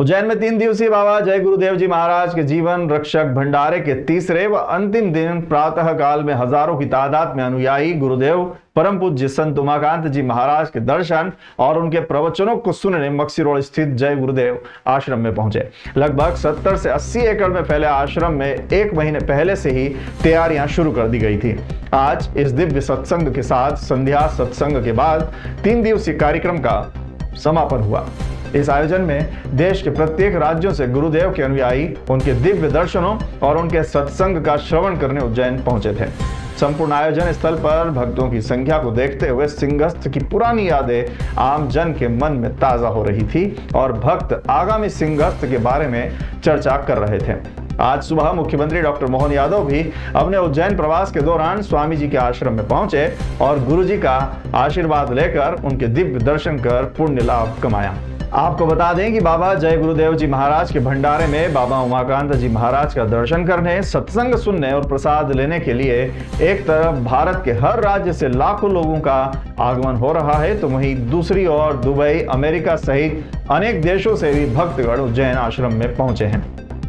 उज्जैन में 3 दिवसीय बाबा जय गुरुदेव जी महाराज के जीवन रक्षक भंडारे के तीसरे व अंतिम दिन प्रातः काल में हजारों की तादाद में अनुयायी गुरुदेव परम पूज्य संत उमाकांत जी महाराज के दर्शन और उनके प्रवचनों को सुनने मक्सी रोड स्थित जय गुरुदेव आश्रम में पहुंचे। लगभग 70 से 80 एकड़ में फैले आश्रम में 1 महीने पहले से ही तैयारियां शुरू कर दी गई थी। आज इस दिव्य सत्संग के साथ संध्या सत्संग के बाद 3 दिवसीय कार्यक्रम का समापन हुआ। इस आयोजन में देश के प्रत्येक राज्यों से गुरुदेव के अनुयायी उनके दिव्य दर्शनों और उनके सत्संग का श्रवण करने उज्जैन पहुंचे थे। संपूर्ण आयोजन स्थल पर भक्तों की संख्या को देखते हुए सिंहस्थ की पुरानी यादें आम जन के मन में ताजा हो रही थी और भक्त आगामी सिंहस्थ के बारे में चर्चा कर रहे थे। आज सुबह मुख्यमंत्री डॉक्टर मोहन यादव भी अपने उज्जैन प्रवास के दौरान स्वामी जी के आश्रम में पहुंचे और गुरुजी का आशीर्वाद लेकर उनके दिव्य दर्शन कर पुण्य लाभ कमाया। आपको बता दें कि बाबा जय गुरुदेव जी महाराज के भंडारे में बाबा उमाकांत जी महाराज का दर्शन करने, सत्संग सुनने और प्रसाद लेने के लिए एक तरफ भारत के हर राज्य से लाखों लोगों का आगमन हो रहा है, तो वहीं दूसरी ओर दुबई, अमेरिका सहित अनेक देशों से भी भक्तगण उज्जैन आश्रम में पहुंचे हैं,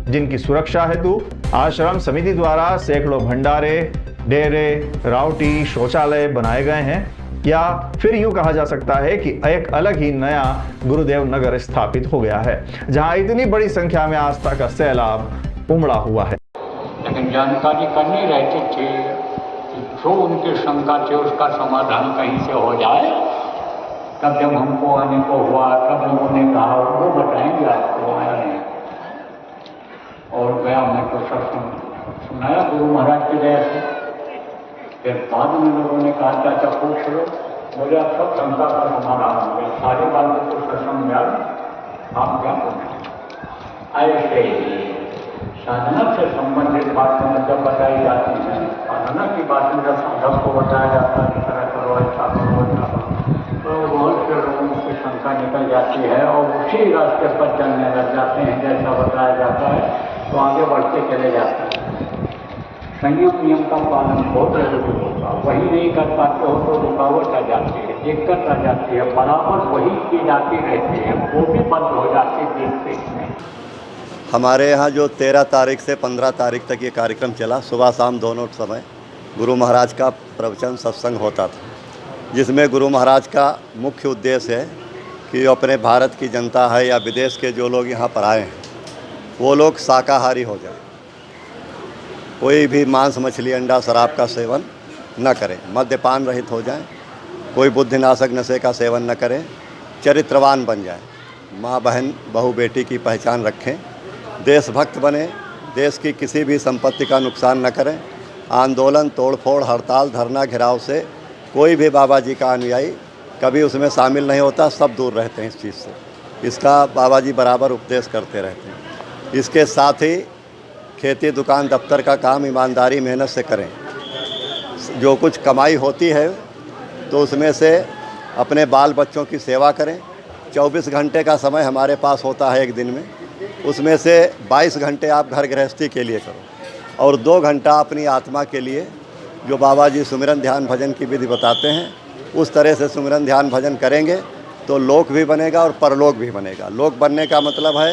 जिनकी सुरक्षा हेतु आश्रम समिति द्वारा सैकड़ों भंडारे, डेरे, राउटी, शौचालय बनाए गए हैं, या फिर यूं कहा जा सकता है कि एक अलग ही नया गुरुदेव नगर स्थापित हो गया है, जहां इतनी बड़ी संख्या में आस्था का सैलाब उमड़ा हुआ है। लेकिन जानकारी करनी रहती थी कि जो उनकी शंका थी उसका समाधान कहीं से हो जाए। तब जब हमको आने को हुआ तब लोगों ने कहा वो बताएंगे आपको, आया नहीं और गया। मैं तो सत्संग सुनाया गुरु महाराज की दया से। फिर बाद में लोगों ने कहा था अच्छा पूछ लो, बोले आप सब शंका का समाधान हो गया, सारे बातें तो सत्संग में आप क्या बोले। ऐसे साधना से संबंधित बातें जब बताई जाती हैं, साधना की बातें जब साधक को बताया जाता है, तरह करो ऐसा करो ऐसा करो, तो बहुत से लोगों की शंका निकल जाती है और उसी रास्ते पर चलने लग जाते हैं जैसा बताया जाता है, तो आगे बढ़ते चले जाते हैं। संयम नियम का पालन बहुत जरूरी होगा, वही नहीं कर पाते हो तो रुकावट आ जाती है, दिक्कत आ जाती है, बराबर वही की जाती रहती है, वो भी बंद हो जाती है बीच में। हमारे यहाँ जो 13 तारीख से 15 तारीख तक ये कार्यक्रम चला, सुबह शाम दोनों समय गुरु महाराज का प्रवचन सत्संग होता था, जिसमें गुरु महाराज का मुख्य उद्देश्य है कि अपने भारत की जनता है या विदेश के जो लोग यहाँ पर आए हैं वो लोग शाकाहारी हो जाए, कोई भी मांस, मछली, अंडा, शराब का सेवन न करें, मद्यपान रहित हो जाएं, कोई बुद्धिनाशक नशे का सेवन न करें, चरित्रवान बन जाएं, माँ बहन बहू बेटी की पहचान रखें, देशभक्त बने, देश की किसी भी संपत्ति का नुकसान न करें, आंदोलन, तोड़फोड़, हड़ताल, धरना, घेराव से कोई भी बाबा जी का अनुयायी कभी उसमें शामिल नहीं होता, सब दूर रहते हैं इस चीज़ से। इसका बाबा जी बराबर उपदेश करते रहते हैं। इसके साथ ही खेती, दुकान, दफ्तर का काम ईमानदारी, मेहनत से करें। जो कुछ कमाई होती है तो उसमें से अपने बाल बच्चों की सेवा करें। 24 घंटे का समय हमारे पास होता है एक दिन में, उसमें से 22 घंटे आप घर गृहस्थी के लिए करो और 2 घंटा अपनी आत्मा के लिए, जो बाबा जी सुमिरन ध्यान भजन की विधि बताते हैं उस तरह से सुमिरन ध्यान भजन करेंगे तो लोक भी बनेगा और परलोक भी बनेगा। लोक बनने का मतलब है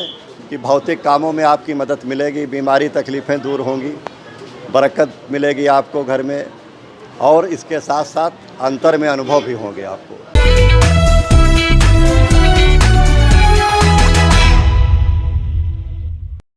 कि भौतिक कामों में आपकी मदद मिलेगी, बीमारी तकलीफ़ें दूर होंगी, बरकत मिलेगी आपको घर में, और इसके साथ साथ अंतर में अनुभव भी होंगे आपको।